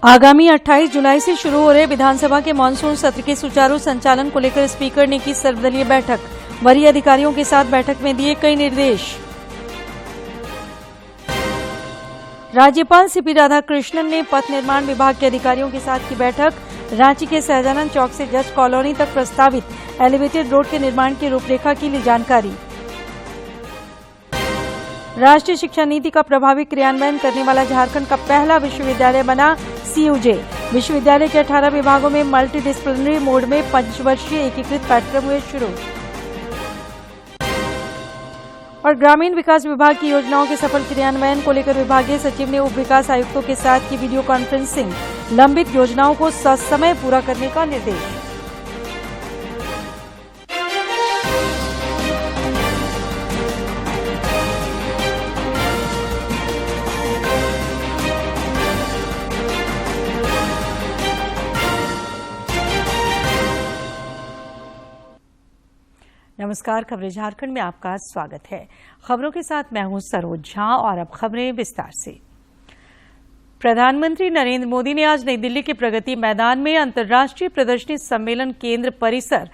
आगामी 28 जुलाई से शुरू हो रहे विधानसभा के मानसून सत्र के सुचारू संचालन को लेकर स्पीकर ने की सर्वदलीय बैठक। वरीय अधिकारियों के साथ बैठक में दिए कई निर्देश। राज्यपाल सीपी राधाकृष्णन ने पथ निर्माण विभाग के अधिकारियों के साथ की बैठक। रांची के सहजानंद चौक से जज कॉलोनी तक प्रस्तावित एलिवेटेड रोड के निर्माण की रूपरेखा की ली जानकारी। राष्ट्रीय शिक्षा नीति का प्रभावी क्रियान्वयन करने वाला झारखंड का पहला विश्वविद्यालय बना सीयूजे। विश्वविद्यालय के 18 विभागों में मल्टी डिसिप्लिनरी मोड में पंचवर्षीय एकीकृत पाठ्यक्रम हुए शुरू। और ग्रामीण विकास विभाग की योजनाओं के सफल क्रियान्वयन को लेकर विभागीय सचिव ने उप विकास आयुक्तों के साथ की वीडियो कॉन्फ्रेंसिंग। लंबित योजनाओं को ससमय पूरा करने का निर्देश। नमस्कार, खबरें झारखंड में आपका स्वागत है। खबरों के साथ मैं हूं सरोज झा और अब खबरें विस्तार से। प्रधानमंत्री नरेंद्र मोदी ने आज नई दिल्ली के प्रगति मैदान में अंतर्राष्ट्रीय प्रदर्शनी सम्मेलन केंद्र परिसर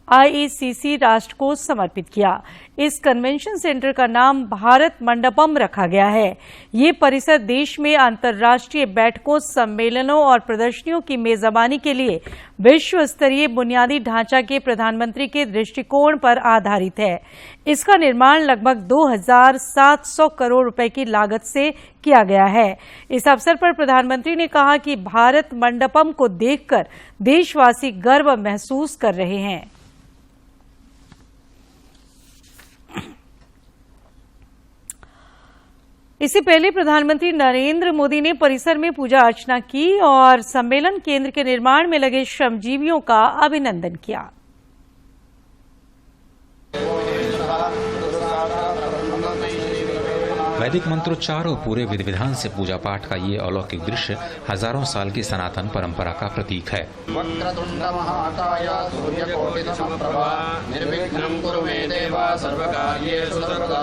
IECC राष्ट्र को समर्पित किया। इस कन्वेंशन सेंटर का नाम भारत मंडपम रखा गया है। ये परिसर देश में अंतर्राष्ट्रीय बैठकों, सम्मेलनों और प्रदर्शनियों की मेजबानी के लिए विश्व स्तरीय बुनियादी ढांचा के प्रधानमंत्री के दृष्टिकोण पर आधारित है। इसका निर्माण लगभग 2700 करोड़ रुपए की लागत से किया गया है। इस अवसर पर प्रधानमंत्री ने कहा कि भारत मंडपम को देखकर देशवासी गर्व महसूस कर रहे हैं। इससे पहले प्रधानमंत्री नरेंद्र मोदी ने परिसर में पूजा अर्चना की और सम्मेलन केंद्र के निर्माण में लगे श्रमजीवियों का अभिनंदन किया। वैदिक मंत्रोच्चार और पूरे विधि विधान से पूजा पाठ का ये अलौकिक दृश्य हजारों साल की सनातन परंपरा का प्रतीक है। वक्रतुंड महाकाय सूर्यकोटि समप्रभा निर्विघ्नं कुरु मे देव सर्वकार्येषु सर्वदा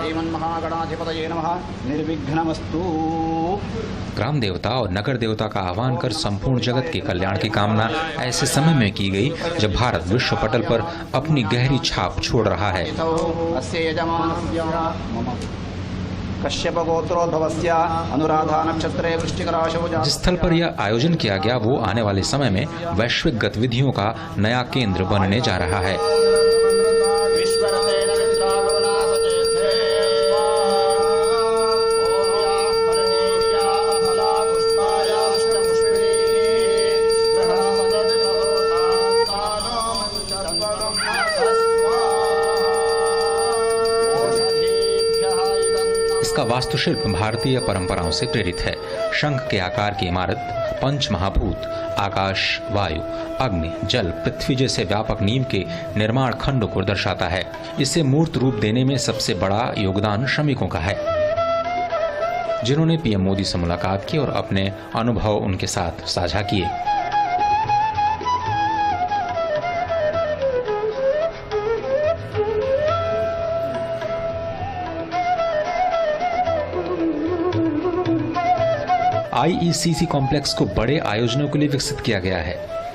श्रीमन्महागणाधिपतये नमः निर्विघ्नमस्तु। ग्राम देवता और नगर देवता का आह्वान कर संपूर्ण जगत के कल्याण की कामना ऐसे समय में की गई जब भारत विश्व पटल पर अपनी गहरी छाप छोड़ रहा है। कश्यप गोत्रोद्भवस्य अनुराधा नक्षत्रे वृश्चिक राशौ। जिस स्थल पर यह आयोजन किया गया वो आने वाले समय में वैश्विक गतिविधियों का नया केंद्र बनने जा रहा है। इसका वास्तुशिल्प भारतीय परंपराओं से प्रेरित है। शंख के आकार की इमारत पंच महाभूत आकाश, वायु, अग्नि, जल, पृथ्वी जैसे व्यापक नींव के निर्माण खंड को दर्शाता है। इसे मूर्त रूप देने में सबसे बड़ा योगदान श्रमिकों का है, जिन्होंने पीएम मोदी से मुलाकात की और अपने अनुभव उनके साथ साझा किए। IECC कॉम्प्लेक्स को बड़े आयोजनों के लिए विकसित किया गया है।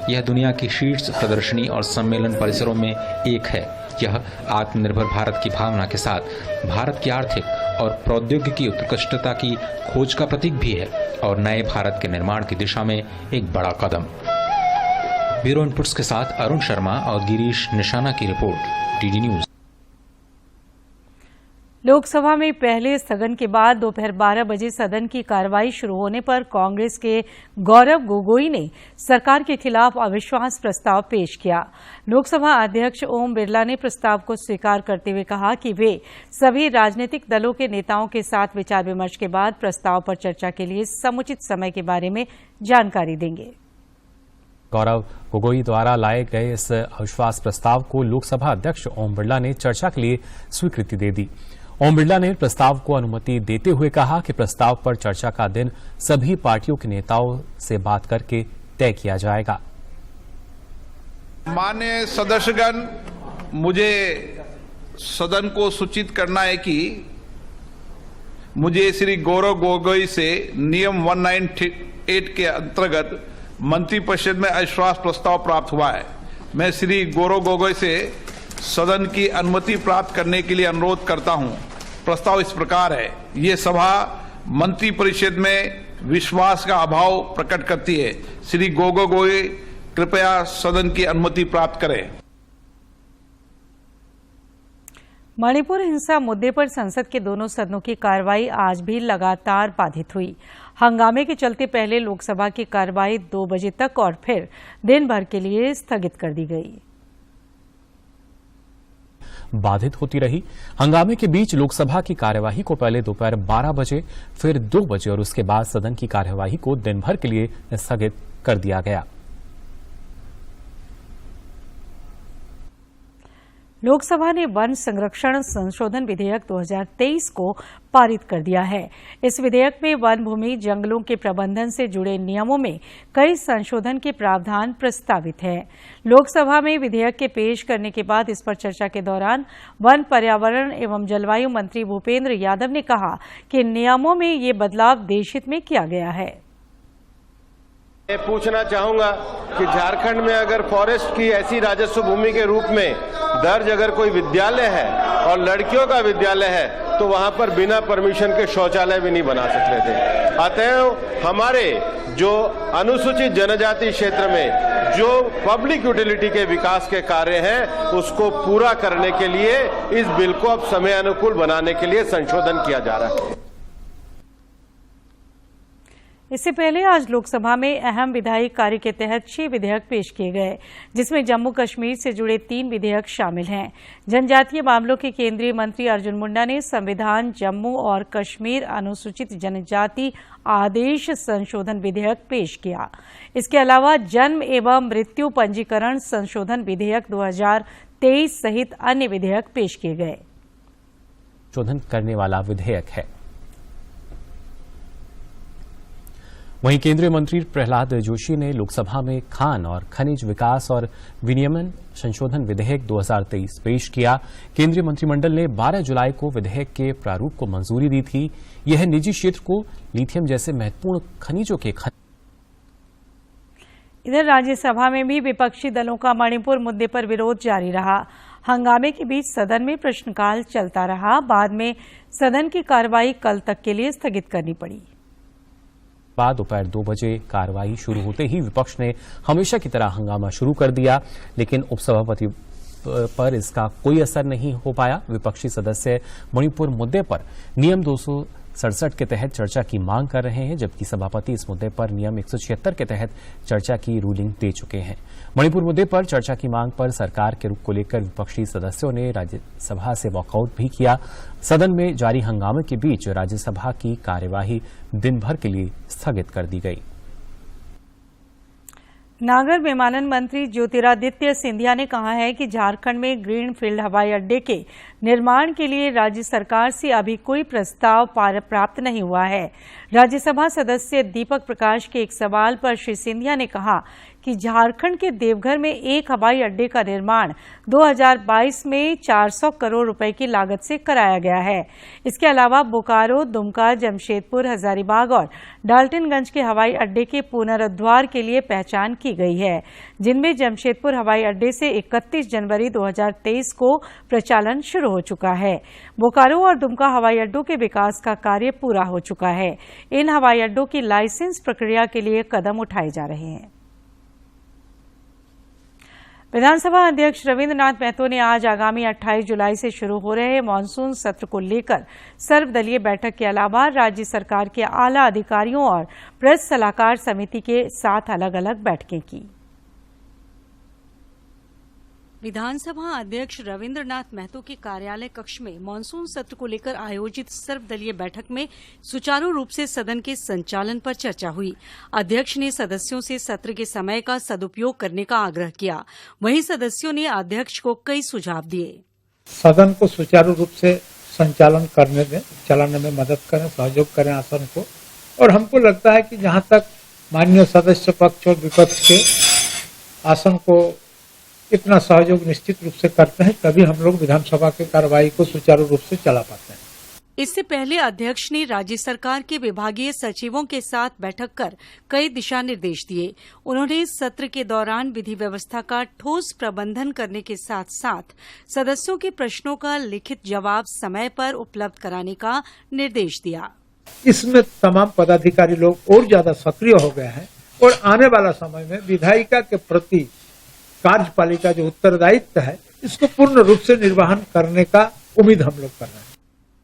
यह दुनिया की शीर्ष प्रदर्शनी और सम्मेलन परिसरों में एक है। यह आत्मनिर्भर भारत की भावना के साथ भारत की आर्थिक और प्रौद्योगिकी उत्कृष्टता की खोज का प्रतीक भी है और नए भारत के निर्माण की दिशा में एक बड़ा कदम। ब्यूरो इनपुट्स के साथ अरुण शर्मा और गिरीश निशाना की रिपोर्ट, DD न्यूज। लोकसभा में पहले स्थगन के बाद दोपहर 12 बजे सदन की कार्रवाई शुरू होने पर कांग्रेस के गौरव गोगोई ने सरकार के खिलाफ अविश्वास प्रस्ताव पेश किया। लोकसभा अध्यक्ष ओम बिरला ने प्रस्ताव को स्वीकार करते हुए कहा कि वे सभी राजनीतिक दलों के नेताओं के साथ विचार विमर्श के बाद प्रस्ताव पर चर्चा के लिए समुचित समय के बारे में जानकारी देंगे। गौरव गोगोई द्वारा लाए गए इस अविश्वास प्रस्ताव को लोकसभा अध्यक्ष ओम बिरला ने चर्चा के लिए स्वीकृति दे दी। ओम बिरला ने प्रस्ताव को अनुमति देते हुए कहा कि प्रस्ताव पर चर्चा का दिन सभी पार्टियों के नेताओं से बात करके तय किया जाएगा। माननीय सदस्यगण, मुझे सदन को सूचित करना है कि मुझे श्री गौरव गोगोई से नियम 198 के अंतर्गत मंत्रिपरिषद में अविश्वास प्रस्ताव प्राप्त हुआ है। मैं श्री गौरव गोगोई से सदन की अनुमति प्राप्त करने के लिए अनुरोध करता हूं। प्रस्ताव इस प्रकार है। ये सभा मंत्रिपरिषद में विश्वास का अभाव प्रकट करती है। श्री गोगोई कृपया सदन की अनुमति प्राप्त करें। मणिपुर हिंसा मुद्दे पर संसद के दोनों सदनों की कार्रवाई आज भी लगातार बाधित हुई। हंगामे के चलते पहले लोकसभा की कार्रवाई 2 बजे तक और फिर दिन भर के लिए स्थगित कर दी गई। बाधित होती रही। हंगामे के बीच लोकसभा की कार्यवाही को पहले दोपहर 12 बजे, फिर 2 बजे और उसके बाद सदन की कार्यवाही को दिन भर के लिए स्थगित कर दिया गया। लोकसभा ने वन संरक्षण संशोधन विधेयक 2023 को पारित कर दिया है। इस विधेयक में वन भूमि जंगलों के प्रबंधन से जुड़े नियमों में कई संशोधन के प्रावधान प्रस्तावित हैं। लोकसभा में विधेयक के पेश करने के बाद इस पर चर्चा के दौरान वन, पर्यावरण एवं जलवायु मंत्री भूपेंद्र यादव ने कहा कि नियमों में ये बदलाव देशहित में किया गया है। मैं पूछना चाहूंगा कि झारखंड में अगर फॉरेस्ट की ऐसी राजस्व भूमि के रूप में दर्ज अगर कोई विद्यालय है और लड़कियों का विद्यालय है तो वहां पर बिना परमिशन के शौचालय भी नहीं बना सकते थे। अतएव हमारे जो अनुसूचित जनजाति क्षेत्र में जो पब्लिक यूटिलिटी के विकास के कार्य हैं उसको पूरा करने के लिए इस बिल को अब समय अनुकूल बनाने के लिए संशोधन किया जा रहा है। इससे पहले आज लोकसभा में अहम विधायी कार्य के तहत 6 विधेयक पेश किए गए, जिसमें जम्मू कश्मीर से जुड़े 3 विधेयक शामिल हैं। जनजातीय मामलों के केंद्रीय मंत्री अर्जुन मुंडा ने संविधान जम्मू और कश्मीर अनुसूचित जनजाति आदेश संशोधन विधेयक पेश किया। इसके अलावा जन्म एवं मृत्यु पंजीकरण संशोधन विधेयक 2023 सहित अन्य विधेयक पेश किए गए। संशोधन करने वाला विधेयक है। वहीं केंद्रीय मंत्री प्रहलाद जोशी ने लोकसभा में खान और खनिज विकास और विनियमन संशोधन विधेयक 2023 पेश किया। केंद्रीय मंत्रिमंडल ने 12 जुलाई को विधेयक के प्रारूप को मंजूरी दी थी। यह निजी क्षेत्र को लिथियम जैसे महत्वपूर्ण खनिजों के इधर राज्यसभा में भी विपक्षी दलों का मणिपुर मुद्दे पर विरोध जारी रहा। हंगामे के बीच सदन में प्रश्नकाल चलता रहा। बाद में सदन की कार्रवाई कल तक के लिए स्थगित करनी पड़ी। बाद दोपहर 2 बजे कार्रवाई शुरू होते ही विपक्ष ने हमेशा की तरह हंगामा शुरू कर दिया, लेकिन उपसभापति पर इसका कोई असर नहीं हो पाया। विपक्षी सदस्य मणिपुर मुद्दे पर नियम 267 के तहत चर्चा की मांग कर रहे हैं, जबकि सभापति इस मुद्दे पर नियम 176 के तहत चर्चा की रूलिंग दे चुके हैं। मणिपुर मुद्दे पर चर्चा की मांग पर सरकार के रुख को लेकर विपक्षी सदस्यों ने राज्यसभा से वॉकआउट भी किया। सदन में जारी हंगामे के बीच राज्यसभा की कार्यवाही दिन भर के लिए स्थगित कर दी गई। नागर विमानन मंत्री ज्योतिरादित्य सिंधिया ने कहा है कि झारखंड में ग्रीनफील्ड हवाई अड्डे के निर्माण के लिए राज्य सरकार से अभी कोई प्रस्ताव प्राप्त नहीं हुआ है। राज्यसभा सदस्य दीपक प्रकाश के एक सवाल पर श्री सिंधिया ने कहा कि झारखंड के देवघर में एक हवाई अड्डे का निर्माण 2022 में 400 करोड़ रुपए की लागत से कराया गया है। इसके अलावा बोकारो, दुमका, जमशेदपुर, हजारीबाग और डाल्टनगंज के हवाई अड्डे के पुनरुद्धार के लिए पहचान की गई है, जिनमें जमशेदपुर हवाई अड्डे से 31 जनवरी 2023 को प्रचालन शुरू हो चुका है। बोकारो और दुमका हवाई अड्डों के विकास का कार्य पूरा हो चुका है। इन हवाई अड्डों की लाइसेंस प्रक्रिया के लिए कदम उठाए जा रहे हैं। विधानसभा अध्यक्ष रविंद्र नाथ महतो ने आज आगामी 28 जुलाई से शुरू हो रहे मानसून सत्र को लेकर सर्वदलीय बैठक के अलावा राज्य सरकार के आला अधिकारियों और प्रेस सलाहकार समिति के साथ अलग अलग बैठकें की। विधानसभा अध्यक्ष रविंद्र नाथ महतो के कार्यालय कक्ष में मानसून सत्र को लेकर आयोजित सर्वदलीय बैठक में सुचारू रूप से सदन के संचालन पर चर्चा हुई। अध्यक्ष ने सदस्यों से सत्र के समय का सदुपयोग करने का आग्रह किया। वहीं सदस्यों ने अध्यक्ष को कई सुझाव दिए। सदन को सुचारू रूप से संचालन करने में, चलाने में मदद करें, सहयोग करें आसन को। और हमको लगता है कि जहां तक माननीय सदस्य पक्ष और विपक्ष के आसन को इतना सहयोग निश्चित रूप से करते हैं, तभी हम लोग विधानसभा की कार्रवाई को सुचारू रूप से चला पाते हैं। इससे पहले अध्यक्ष ने राज्य सरकार के विभागीय सचिवों के साथ बैठक कर कई दिशा निर्देश दिए। उन्होंने इस सत्र के दौरान विधि व्यवस्था का ठोस प्रबंधन करने के साथ साथ सदस्यों के प्रश्नों का लिखित जवाब समय पर उपलब्ध कराने का निर्देश दिया। इसमें तमाम पदाधिकारी लोग और ज्यादा सक्रिय हो गए हैं और आने वाला समय में विधायिका के प्रति कार्यपालिका जो उत्तरदायित्व है इसको पूर्ण रूप से निर्वहन करने का उम्मीद हम लोग कर रहे हैं।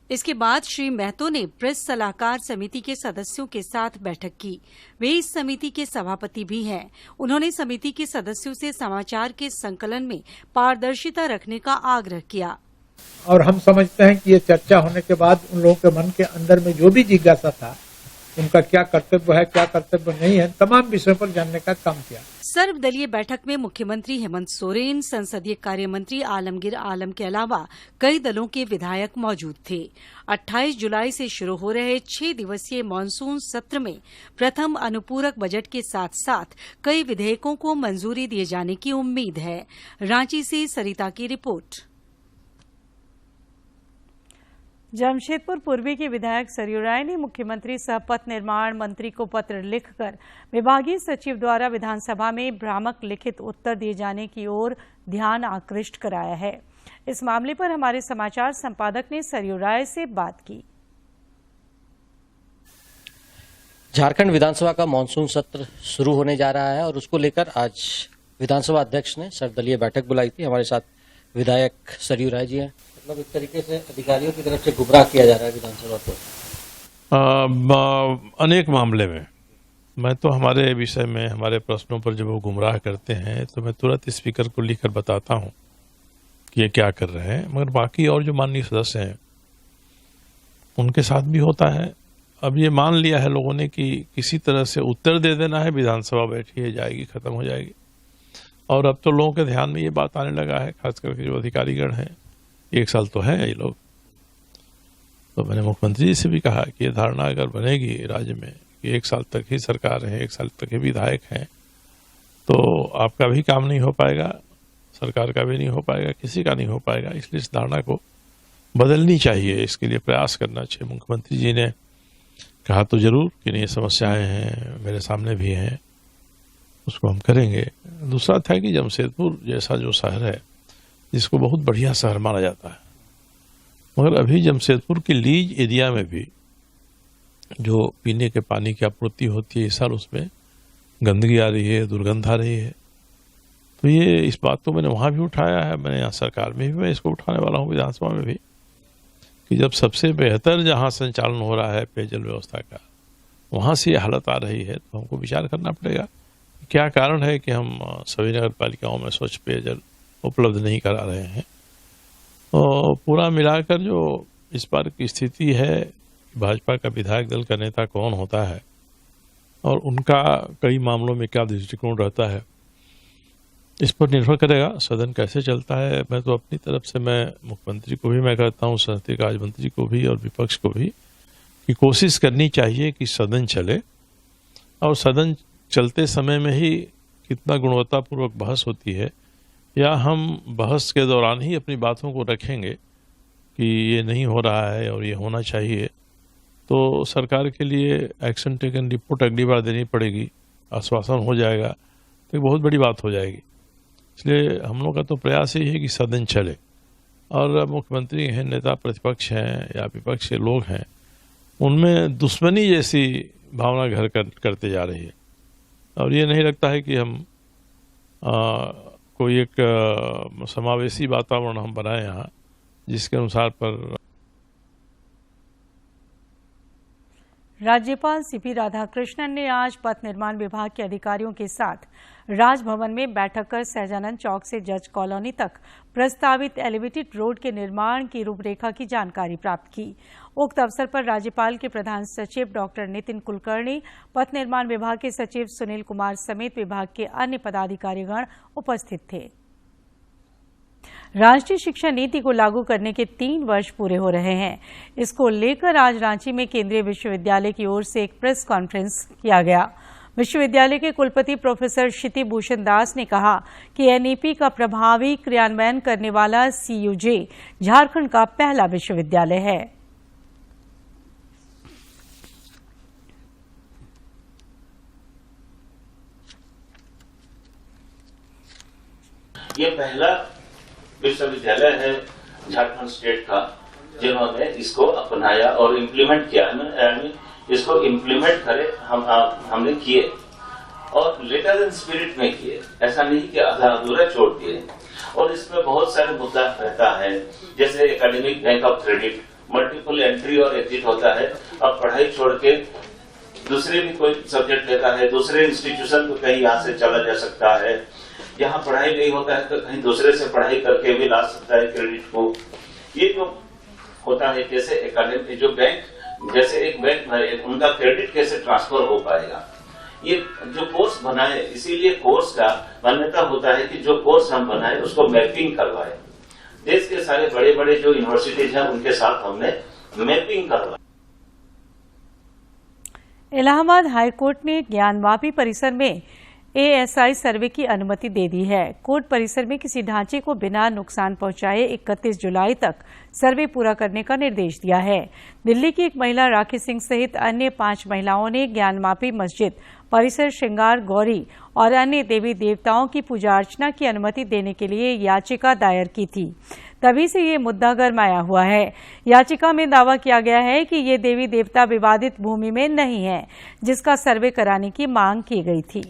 इसके बाद श्री महतो ने प्रेस सलाहकार समिति के सदस्यों के साथ बैठक की। वे इस समिति के सभापति भी हैं। उन्होंने समिति के सदस्यों से समाचार के संकलन में पारदर्शिता रखने का आग्रह किया। और हम समझते हैं कि ये चर्चा होने के बाद उन लोगों के मन के अंदर में जो भी जिज्ञासा था, उनका क्या कर्तव्य है, क्या कर्तव्य नहीं है, तमाम विषयों पर जानने का काम किया। सर्वदलीय बैठक में मुख्यमंत्री हेमंत सोरेन, संसदीय कार्य मंत्री आलमगीर आलम के अलावा कई दलों के विधायक मौजूद थे। 28 जुलाई से शुरू हो रहे 6 दिवसीय मानसून सत्र में प्रथम अनुपूरक बजट के साथ साथ कई विधेयकों को मंजूरी दिए जाने की उम्मीद है। रांची से सरिता की रिपोर्ट। जमशेदपुर पूर्वी के विधायक सरयू राय ने मुख्यमंत्री सह पथ निर्माण मंत्री को पत्र लिखकर विभागीय सचिव द्वारा विधानसभा में भ्रामक लिखित उत्तर दिए जाने की ओर ध्यान आकृष्ट कराया है। इस मामले पर हमारे समाचार संपादक ने सरयू राय से बात की। झारखंड विधानसभा का मानसून सत्र शुरू होने जा रहा है और उसको लेकर आज विधानसभा अध्यक्ष ने सर्वदलीय बैठक बुलाई थी। हमारे साथ विधायक सरयू राय जी हैं। मतलब एक तरीके से अधिकारियों की तरफ से गुमराह किया जा रहा है विधानसभा को अनेक मामले में। मैं तो हमारे विषय में, हमारे प्रश्नों पर जब वो गुमराह करते हैं तो मैं तुरंत स्पीकर को लिखकर बताता हूं कि ये क्या कर रहे हैं, मगर बाकी और जो माननीय सदस्य हैं उनके साथ भी होता है। अब ये मान लिया है लोगों ने कि किसी तरह से उत्तर दे देना है, विधानसभा बैठी है, जाएगी, खत्म हो जाएगी। और अब तो लोगों के ध्यान में ये बात आने लगा है, खास करके जो अधिकारीगण हैं, 1 साल तो है ये लोग। तो मैंने मुख्यमंत्री जी से भी कहा कि ये धारणा अगर बनेगी राज्य में कि 1 साल तक ही सरकार है, 1 साल तक ही विधायक हैं, तो आपका भी काम नहीं हो पाएगा, सरकार का भी नहीं हो पाएगा, किसी का नहीं हो पाएगा। इसलिए इस धारणा को बदलनी चाहिए, इसके लिए प्रयास करना चाहिए। मुख्यमंत्री जी ने कहा तो जरूर कि नहीं, समस्याएं हैं, मेरे सामने भी हैं, उसको हम करेंगे। दूसरा था कि जमशेदपुर जैसा जो शहर है, जिसको बहुत बढ़िया शहर माना जाता है, मगर अभी जमशेदपुर के लीज एरिया में भी जो पीने के पानी की आपूर्ति होती है, इस साल उसमें गंदगी आ रही है, दुर्गंध आ रही है। तो ये इस बात को मैंने वहाँ भी उठाया है, मैंने यहाँ सरकार में भी मैं इसको उठाने वाला हूँ, विधानसभा में भी, कि जब सबसे बेहतर जहाँ संचालन हो रहा है पेयजल व्यवस्था का, वहाँ से ये हालत आ रही है, तो हमको विचार करना पड़ेगा क्या कारण है कि हम सभी नगर पालिकाओं में स्वच्छ पेयजल उपलब्ध नहीं करा रहे हैं। तो पूरा मिलाकर जो इस बार की स्थिति है, भाजपा का विधायक दल का नेता कौन होता है और उनका कई मामलों में क्या दृष्टिकोण रहता है, इस पर निर्भर करेगा सदन कैसे चलता है। मैं तो अपनी तरफ से मैं मुख्यमंत्री को भी मैं कहता हूँ, संसदीय कार्य मंत्री को भी और विपक्ष को भी, कि कोशिश करनी चाहिए कि सदन चले और सदन चलते समय में ही कितना गुणवत्तापूर्वक बहस होती है, या हम बहस के दौरान ही अपनी बातों को रखेंगे कि ये नहीं हो रहा है और ये होना चाहिए, तो सरकार के लिए एक्शन टेकन रिपोर्ट अगली बार देनी पड़ेगी, आश्वासन हो जाएगा, तो एक बहुत बड़ी बात हो जाएगी। इसलिए हम लोग का तो प्रयास यही है कि सदन चले, और मुख्यमंत्री हैं, नेता प्रतिपक्ष हैं या विपक्ष के लोग हैं, उनमें दुश्मनी जैसी भावना घर करते जा रही है। और ये नहीं लगता है कि हम कोई एक समावेशी वातावरण हम बनाए यहाँ, जिसके अनुसार पर राज्यपाल सीपी राधाकृष्णन ने आज पथ निर्माण विभाग के अधिकारियों के साथ राजभवन में बैठक कर सहजानंद चौक से जज कॉलोनी तक प्रस्तावित एलिवेटेड रोड के निर्माण की रूपरेखा की जानकारी प्राप्त की। उक्त अवसर पर राज्यपाल के प्रधान सचिव डॉक्टर नितिन कुलकर्णी, पथ निर्माण विभाग के सचिव सुनील कुमार समेत विभाग के अन्य पदाधिकारीगण उपस्थित थे। राष्ट्रीय शिक्षा नीति को लागू करने के 3 वर्ष पूरे हो रहे हैं। इसको लेकर आज रांची में केंद्रीय विश्वविद्यालय की ओर से एक प्रेस कॉन्फ्रेंस किया गया। विश्वविद्यालय के कुलपति प्रोफेसर क्षिति भूषण दास ने कहा कि एनईपी का प्रभावी क्रियान्वयन करने वाला सीयूजे झारखंड का पहला विश्वविद्यालय है। ये पहला विश्वविद्यालय है झारखंड स्टेट का जिन्होंने इसको अपनाया और इम्प्लीमेंट किया। इसको इम्प्लीमेंट करे हमने किए और लेटर इन स्पिरिट में किए, ऐसा नहीं कि आधा अधूरा छोड़ दिए। और इसमें बहुत सारे मुद्दा रहता है, जैसे academic bank of credit, multiple entry और एग्जिट होता है। अब पढ़ाई छोड़ के दूसरे भी कोई सब्जेक्ट लेता है, दूसरे इंस्टीट्यूशन को कहीं यहाँ से चला जा सकता है। यहाँ पढ़ाई नहीं होता है तो कहीं दूसरे से पढ़ाई करके भी ला सकता है क्रेडिट को। ये जो होता है कैसे एकेडमिक जो बैंक, जैसे एक बैंक है उनका क्रेडिट कैसे ट्रांसफर हो पाएगा, ये जो कोर्स बनाए, इसीलिए कोर्स का मान्यता होता है कि जो कोर्स हम बनाए उसको मैपिंग करवाए। देश के सारे बड़े बड़े जो यूनिवर्सिटीज हैं उनके साथ हमने मैपिंग करवाई। इलाहाबाद हाईकोर्ट ने ज्ञानवापी परिसर में ASI सर्वे की अनुमति दे दी है। कोर्ट परिसर में किसी ढांचे को बिना नुकसान पहुंचाए 31 जुलाई तक सर्वे पूरा करने का निर्देश दिया है। दिल्ली की एक महिला राखी सिंह सहित अन्य 5 महिलाओं ने ज्ञानवापी मस्जिद परिसर, श्रृंगार गौरी और अन्य देवी देवताओं की पूजा अर्चना की अनुमति देने के लिए याचिका दायर की थी। तभी से ये मुद्दा गरमाया हुआ है। याचिका में दावा किया गया है कि ये देवी देवता विवादित भूमि में नहीं है, जिसका सर्वे कराने की मांग की गई थी।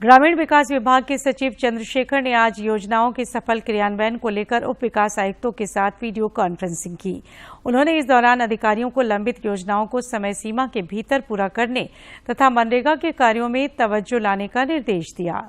ग्रामीण विकास विभाग के सचिव चंद्रशेखर ने आज योजनाओं के सफल क्रियान्वयन को लेकर उप विकास आयुक्तों के साथ वीडियो कॉन्फ्रेंसिंग की। उन्होंने इस दौरान अधिकारियों को लंबित योजनाओं को समय सीमा के भीतर पूरा करने तथा मनरेगा के कार्यों में तवज्जो लाने का निर्देश दिया।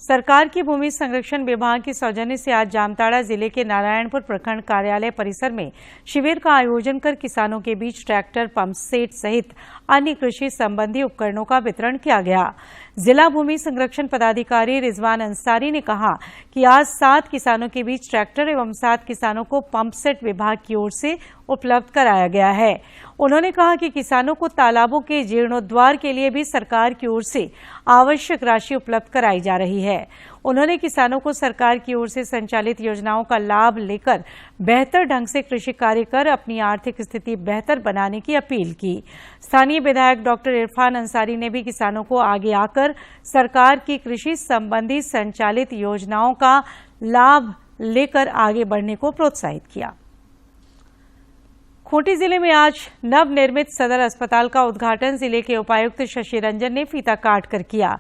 सरकार की भूमि संरक्षण विभाग के सौजन्य से आज जामताड़ा जिले के नारायणपुर प्रखंड कार्यालय परिसर में शिविर का आयोजन कर किसानों के बीच ट्रैक्टर, पंप सेट सहित अन्य कृषि संबंधी उपकरणों का वितरण किया गया। जिला भूमि संरक्षण पदाधिकारी रिजवान अंसारी ने कहा कि आज 7 किसानों के बीच ट्रैक्टर एवं 7 किसानों को पंप सेट विभाग की ओर से उपलब्ध कराया गया है। उन्होंने कहा कि किसानों को तालाबों के जीर्णोद्धार के लिए भी सरकार की ओर से आवश्यक राशि उपलब्ध कराई जा रही है। उन्होंने किसानों को सरकार की ओर से संचालित योजनाओं का लाभ लेकर बेहतर ढंग से कृषि कार्य कर अपनी आर्थिक स्थिति बेहतर बनाने की अपील की। स्थानीय विधायक डॉक्टर इरफान अंसारी ने भी किसानों को आगे आकर सरकार की कृषि संबंधी संचालित योजनाओं का लाभ लेकर आगे बढ़ने को प्रोत्साहित किया। खूंटी जिले में आज नवनिर्मित सदर अस्पताल का उद्घाटन जिले के उपायुक्त शशि रंजन ने फीता काट कर किया।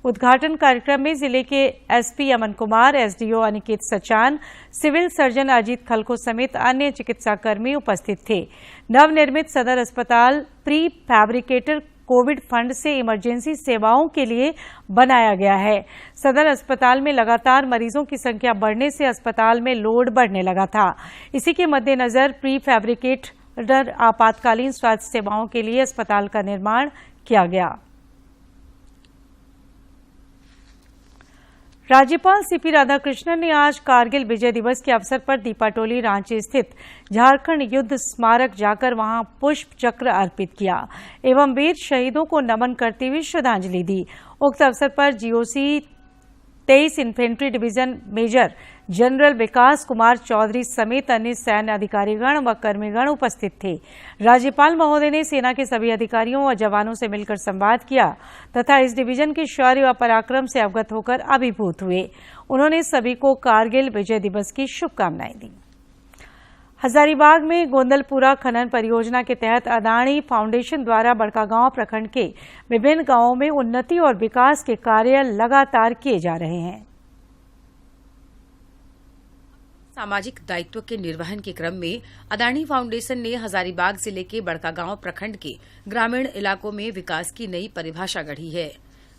उद्घाटन कार्यक्रम में जिले के SP Aman Kumar, SDO Aniket Sachan, civil surgeon Ajit खलको समेत अन्य चिकित्साकर्मी उपस्थित थे। नवनिर्मित सदर अस्पताल प्री फैब्रिकेटर कोविड फंड से इमरजेंसी सेवाओं के लिए बनाया गया है। सदर अस्पताल में लगातार मरीजों की संख्या बढ़ने से अस्पताल में लोड बढ़ने लगा था। इसी के मद्देनजर प्री फैब्रिकेटर आपातकालीन स्वास्थ्य सेवाओं के लिए अस्पताल का निर्माण किया गया। राज्यपाल सीपी राधाकृष्णन ने आज कारगिल विजय दिवस के अवसर पर दीपाटोली रांची स्थित झारखंड युद्ध स्मारक जाकर वहां पुष्प चक्र अर्पित किया एवं वीर शहीदों को नमन करते हुए श्रद्धांजलि दी। उक्त अवसर पर GOC 23 infantry division major general Vikas Kumar Chaudhary समेत अन्य सैन्य अधिकारीगण व कर्मीगण उपस्थित थे। राज्यपाल महोदय ने सेना के सभी अधिकारियों व जवानों से मिलकर संवाद किया तथा इस डिवीजन के शौर्य व पराक्रम से अवगत होकर अभिभूत हुए। उन्होंने सभी को कारगिल विजय दिवस की शुभकामनाएं दी। हजारीबाग में गोंदलपुरा खनन परियोजना के तहत अदानी फाउंडेशन द्वारा बड़कागांव प्रखंड के विभिन्न गांवों में उन्नति और विकास के कार्य लगातार किए जा रहे हैं। सामाजिक दायित्व के निर्वहन के क्रम में अदानी फाउंडेशन ने हजारीबाग जिले के बड़कागांव प्रखंड के ग्रामीण इलाकों में विकास की नई परिभाषा गढ़ी है।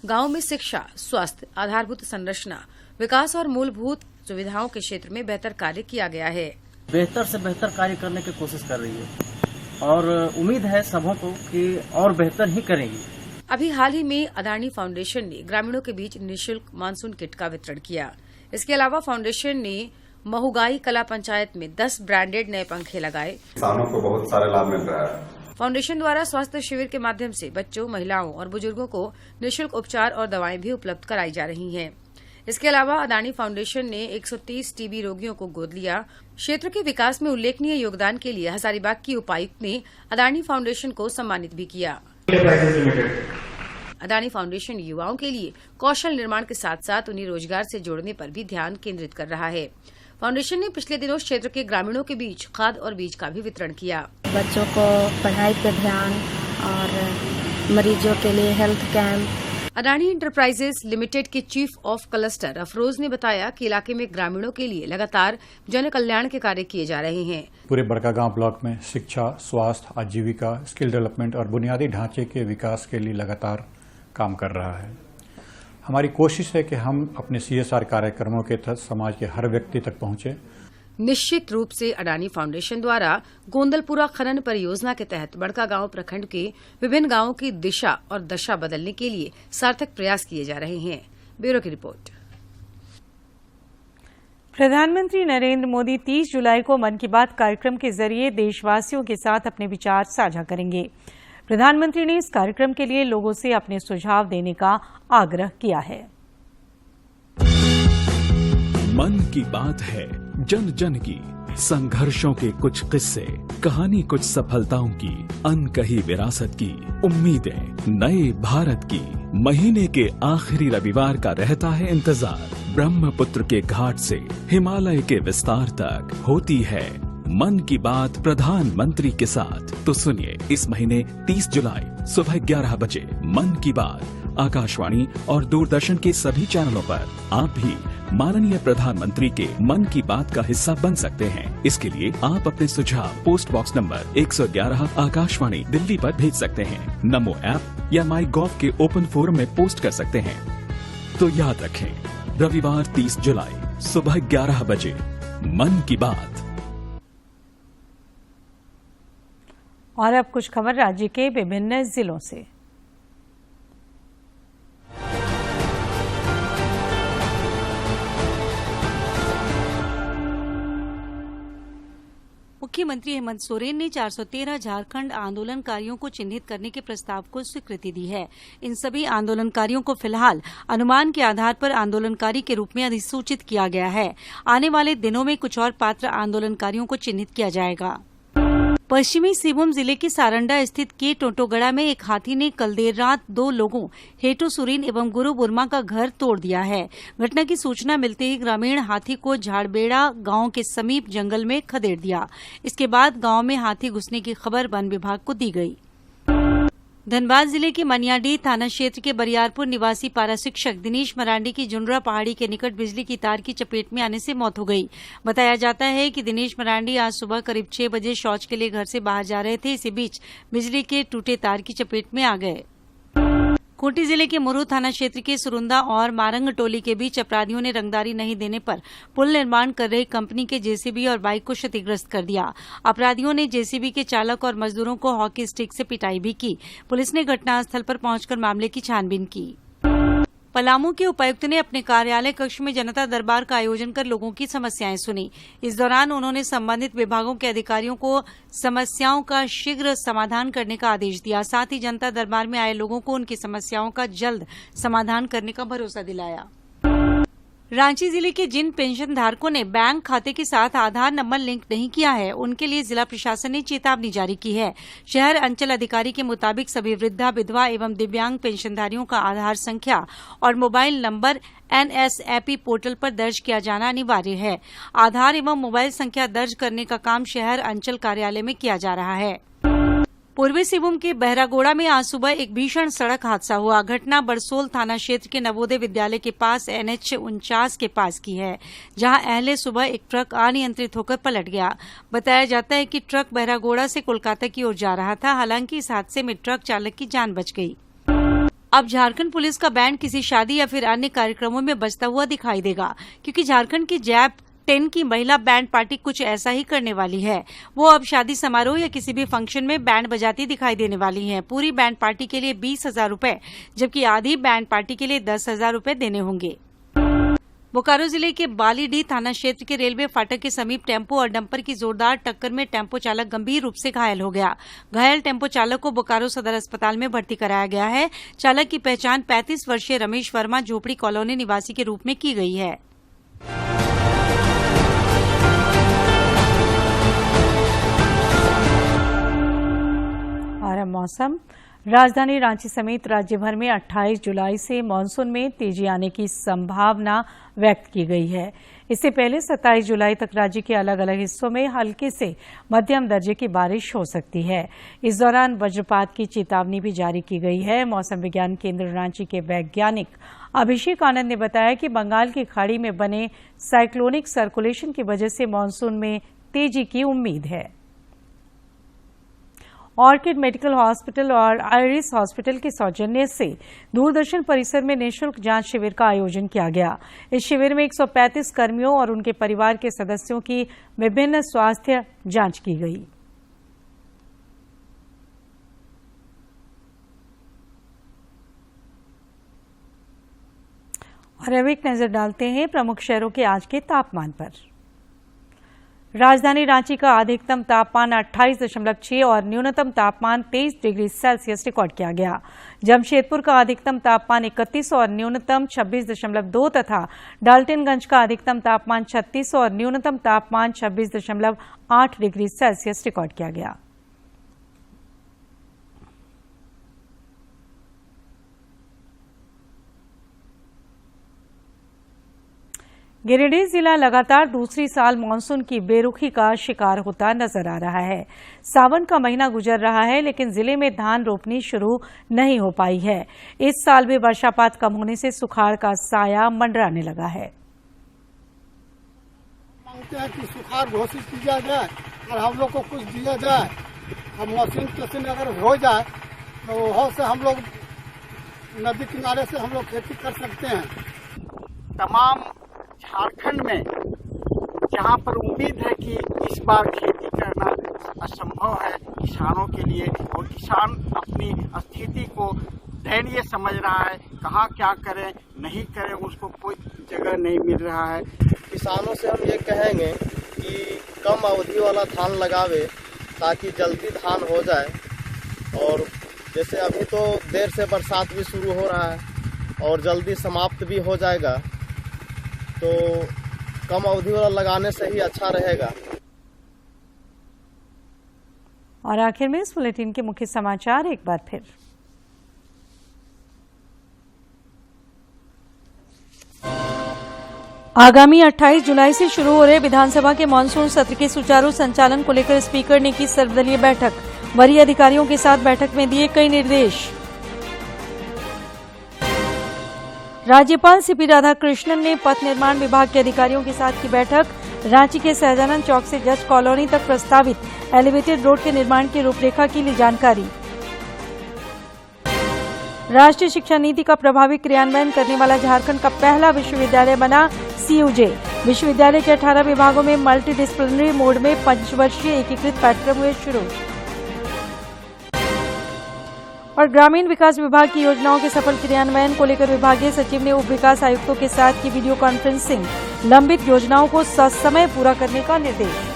गांव में शिक्षा, स्वास्थ्य, आधारभूत संरचना, विकास और मूलभूत सुविधाओं के क्षेत्र में बेहतर कार्य किया गया है। बेहतर से बेहतर कार्य करने की कोशिश कर रही है और उम्मीद है सबों को कि और बेहतर ही करेंगी। अभी हाल ही में अदानी फाउंडेशन ने ग्रामीणों के बीच निःशुल्क मानसून किट का वितरण किया। इसके अलावा फाउंडेशन ने महुगाई कला पंचायत में 10 ब्रांडेड नए पंखे लगाए। किसानों को बहुत सारे लाभ मिल रहा है। फाउंडेशन द्वारा स्वास्थ्य शिविर के माध्यम से बच्चों, महिलाओं और बुजुर्गों को निःशुल्क उपचार और दवाएं भी उपलब्ध कराई जा रही हैं। इसके अलावा अदानी फाउंडेशन ने 130 टीबी रोगियों को गोद लिया। क्षेत्र के विकास में उल्लेखनीय योगदान के लिए हजारीबाग की उपायुक्त ने अदानी फाउंडेशन को सम्मानित भी किया। अडानी फाउंडेशन युवाओं के लिए कौशल निर्माण के साथ साथ उन्हें रोजगार से जोड़ने पर भी ध्यान केंद्रित कर रहा है। फाउंडेशन ने पिछले दिनों क्षेत्र के ग्रामीणों के बीच खाद और बीज का भी वितरण किया। बच्चों को पढ़ाई पे ध्यान और मरीजों के लिए health camp. Adani enterprises limited के चीफ ऑफ क्लस्टर अफरोज ने बताया कि इलाके में ग्रामीणों के लिए लगातार जन कल्याण के कार्य किए जा रहे हैं। पूरे बड़कागांव ब्लॉक में शिक्षा, स्वास्थ्य, आजीविका, स्किल डेवलपमेंट और बुनियादी ढांचे के विकास के लिए लगातार काम कर रहा है। हमारी कोशिश है कि हम अपने CSR कार्यक्रमों के तहत समाज के हर व्यक्ति तक पहुंचे। निश्चित रूप से अडानी फाउंडेशन द्वारा गोंदलपुरा खनन परियोजना के तहत बड़कागांव प्रखंड के विभिन्न गांवों की दिशा और दशा बदलने के लिए सार्थक प्रयास किए जा रहे हैं। ब्यूरो की रिपोर्ट। प्रधानमंत्री नरेंद्र मोदी 30 जुलाई को मन की बात कार्यक्रम के जरिए देशवासियों के साथ अपने विचार साझा करेंगे। प्रधानमंत्री ने इस कार्यक्रम के लिए लोगों से अपने सुझाव देने का आग्रह किया है। मन की बात है जन जन की, संघर्षों के कुछ किस्से, कहानी कुछ सफलताओं की, अनकही विरासत की, उम्मीदें नए भारत की। महीने के आखिरी रविवार का रहता है इंतजार। ब्रह्मपुत्र के घाट से हिमालय के विस्तार तक होती है मन की बात प्रधानमंत्री के साथ। तो सुनिए, इस महीने 30 जुलाई सुबह 11 बजे मन की बात आकाशवाणी और दूरदर्शन के सभी चैनलों पर। आप भी माननीय प्रधानमंत्री के मन की बात का हिस्सा बन सकते हैं। इसके लिए आप अपने सुझाव post box number 111 Akashvani Delhi पर भेज सकते हैं। नमो ऐप या माई गॉव के ओपन फोरम में पोस्ट कर सकते हैं। तो याद रखें, रविवार 30 जुलाई सुबह 11 बजे मन की बात। और अब कुछ खबर राज्य के विभिन्न जिलों से। मुख्यमंत्री हेमंत सोरेन ने 413 झारखंड आंदोलनकारियों को चिन्हित करने के प्रस्ताव को स्वीकृति दी है। इन सभी आंदोलनकारियों को फिलहाल अनुमान के आधार पर आंदोलनकारी के रूप में अधिसूचित किया गया है। आने वाले दिनों में कुछ और पात्र आंदोलनकारियों को चिन्हित किया जाएगा। पश्चिमी सिंहभूम जिले के सारंडा स्थित के टोटोगड़ा में एक हाथी ने कल देर रात 2 लोगों हेटो सुरीन एवं गुरु बुर्मा का घर तोड़ दिया है। घटना की सूचना मिलते ही ग्रामीण हाथी को झाड़बेड़ा गांव के समीप जंगल में खदेड़ दिया। इसके बाद गांव में हाथी घुसने की खबर वन विभाग को दी गई। धनबाद जिले के मनियाडीह थाना क्षेत्र के बरियारपुर निवासी पारा शिक्षक दिनेश मरांडी की जुंडरा पहाड़ी के निकट बिजली की तार की चपेट में आने से मौत हो गई। बताया जाता है कि दिनेश मरांडी आज सुबह करीब 6 बजे शौच के लिए घर से बाहर जा रहे थे। इसी बीच बिजली के टूटे तार की चपेट में आ गए। खूंटी जिले के मुरू थाना क्षेत्र के सुरुंदा और मारंग टोली के बीच अपराधियों ने रंगदारी नहीं देने पर पुल निर्माण कर रही कंपनी के जेसीबी और बाइक को क्षतिग्रस्त कर दिया। अपराधियों ने जेसीबी के चालक और मजदूरों को हॉकी स्टिक से पिटाई भी की। पुलिस ने घटनास्थल पर पहुंचकर मामले की छानबीन की। पलामू के उपायुक्त ने अपने कार्यालय कक्ष में जनता दरबार का आयोजन कर लोगों की समस्याएं सुनी। इस दौरान उन्होंने संबंधित विभागों के अधिकारियों को समस्याओं का शीघ्र समाधान करने का आदेश दिया। साथ ही जनता दरबार में आए लोगों को उनकी समस्याओं का जल्द समाधान करने का भरोसा दिलाया। रांची जिले के जिन पेंशन धारकों ने बैंक खाते के साथ आधार नंबर लिंक नहीं किया है, उनके लिए जिला प्रशासन ने चेतावनी जारी की है। शहर अंचल अधिकारी के मुताबिक सभी वृद्धा, विधवा एवं दिव्यांग पेंशनधारियों का आधार संख्या और मोबाइल नंबर NSAP पोर्टल पर दर्ज किया जाना अनिवार्य है। आधार एवं मोबाइल संख्या दर्ज करने का काम शहर अंचल कार्यालय में किया जा रहा है। पूर्वी सिंहभूम के बहरागोड़ा में आज सुबह एक भीषण सड़क हादसा हुआ। घटना बरसोल थाना क्षेत्र के नवोदय विद्यालय के पास NH 49 के पास की है, जहां अहले सुबह एक ट्रक अनियंत्रित होकर पलट गया। बताया जाता है कि ट्रक बहरागोड़ा से कोलकाता की ओर जा रहा था। हालांकि इस हादसे में ट्रक चालक की जान बच गई। अब झारखंड पुलिस का बैंड किसी शादी या फिर अन्य कार्यक्रमों में बजता हुआ दिखाई देगा, क्योंकि झारखंड की जैप 10 की महिला बैंड पार्टी कुछ ऐसा ही करने वाली है। वो अब शादी समारोह या किसी भी फंक्शन में बैंड बजाती दिखाई देने वाली हैं। पूरी बैंड पार्टी के लिए 20,000 रूपये, जबकि आधी बैंड पार्टी के लिए 10,000 रूपये देने होंगे। बोकारो जिले के बालीडीह थाना क्षेत्र के रेलवे फाटक के समीप टेम्पो और डंपर की जोरदार टक्कर में टेम्पो चालक गंभीर रूप से घायल हो गया। घायल टेम्पो चालक को बोकारो सदर अस्पताल में भर्ती कराया गया है। चालक की पहचान 35 वर्षीय रमेश वर्मा झोपड़ी कॉलोनी निवासी के रूप में की गई है। और अब मौसम। राजधानी रांची समेत राज्य भर में 28 जुलाई से मानसून में तेजी आने की संभावना व्यक्त की गई है। इससे पहले 27 जुलाई तक राज्य के अलग अलग हिस्सों में हल्के से मध्यम दर्जे की बारिश हो सकती है। इस दौरान वज्रपात की चेतावनी भी जारी की गई है। मौसम विज्ञान केंद्र रांची के वैज्ञानिक अभिषेक आनंद ने बताया कि बंगाल की खाड़ी में बने साइक्लोनिक सर्कुलेशन की वजह से मानसून में तेजी की उम्मीद है। ऑर्किड मेडिकल हॉस्पिटल और आइरिस हॉस्पिटल के सौजन्य से दूरदर्शन परिसर में निःशुल्क जांच शिविर का आयोजन किया गया। इस शिविर में 135 कर्मियों और उनके परिवार के सदस्यों की विभिन्न स्वास्थ्य जांच की गई। और अब एक नजर डालते हैं प्रमुख शहरों के आज के तापमान पर। राजधानी रांची का अधिकतम तापमान 28.6 और न्यूनतम तापमान 23 डिग्री सेल्सियस रिकॉर्ड किया गया। जमशेदपुर का अधिकतम तापमान 31 और न्यूनतम 26.2 तथा डाल्टनगंज का अधिकतम तापमान 36 और न्यूनतम तापमान 26.8 डिग्री सेल्सियस रिकॉर्ड किया गया। गिरिडीह जिला लगातार दूसरी साल मानसून की बेरुखी का शिकार होता नजर आ रहा है। सावन का महीना गुजर रहा है, लेकिन जिले में धान रोपनी शुरू नहीं हो पाई है। इस साल भी वर्षापात कम होने से सुखाड़ का साया मंडराने लगा है। मांगते हैं कि सुखाड़ घोषित किया जाए और हम लोग को कुछ दिया जाए। हम मौसम किसी में अगर हो जाए तो वहाँ से हम लोग नदी किनारे से हम लोग खेती कर सकते हैं। तमाम झारखंड में जहां पर उम्मीद है कि इस बार खेती करना असंभव है किसानों के लिए, और किसान अपनी स्थिति को दयनीय समझ रहा है, कहाँ क्या करें नहीं करें उसको कोई जगह नहीं मिल रहा है। किसानों से हम ये कहेंगे कि कम अवधि वाला धान लगावे ताकि जल्दी धान हो जाए, और जैसे अभी तो देर से बरसात भी शुरू हो रहा है और जल्दी समाप्त भी हो जाएगा, तो कम अवधि वाला लगाने से ही अच्छा रहेगा। और आखिर में इस बुलेटिन के मुख्य समाचार एक बार फिर। आगामी 28 जुलाई से शुरू हो रहे विधानसभा के मानसून सत्र के सुचारू संचालन को लेकर स्पीकर ने की सर्वदलीय बैठक। वरीय अधिकारियों के साथ बैठक में दिए कई निर्देश। राज्यपाल सीपी राधाकृष्णन ने पथ निर्माण विभाग के अधिकारियों के साथ की बैठक। रांची के सहजानंद चौक से जज कॉलोनी तक प्रस्तावित एलिवेटेड रोड के निर्माण की रूपरेखा की ली जानकारी। राष्ट्रीय शिक्षा नीति का प्रभावी क्रियान्वयन करने वाला झारखंड का पहला विश्वविद्यालय बना सीयूजे। विश्वविद्यालय के 18 विभागों में मल्टी डिसिप्लिनरी मोड में 5 वर्षीय एकीकृत पाठ्यक्रम हुए शुरू। और ग्रामीण विकास विभाग की योजनाओं के सफल क्रियान्वयन को लेकर विभागीय सचिव ने उप विकास आयुक्तों के साथ की वीडियो कॉन्फ्रेंसिंग। लंबित योजनाओं को ससमय पूरा करने का निर्देश।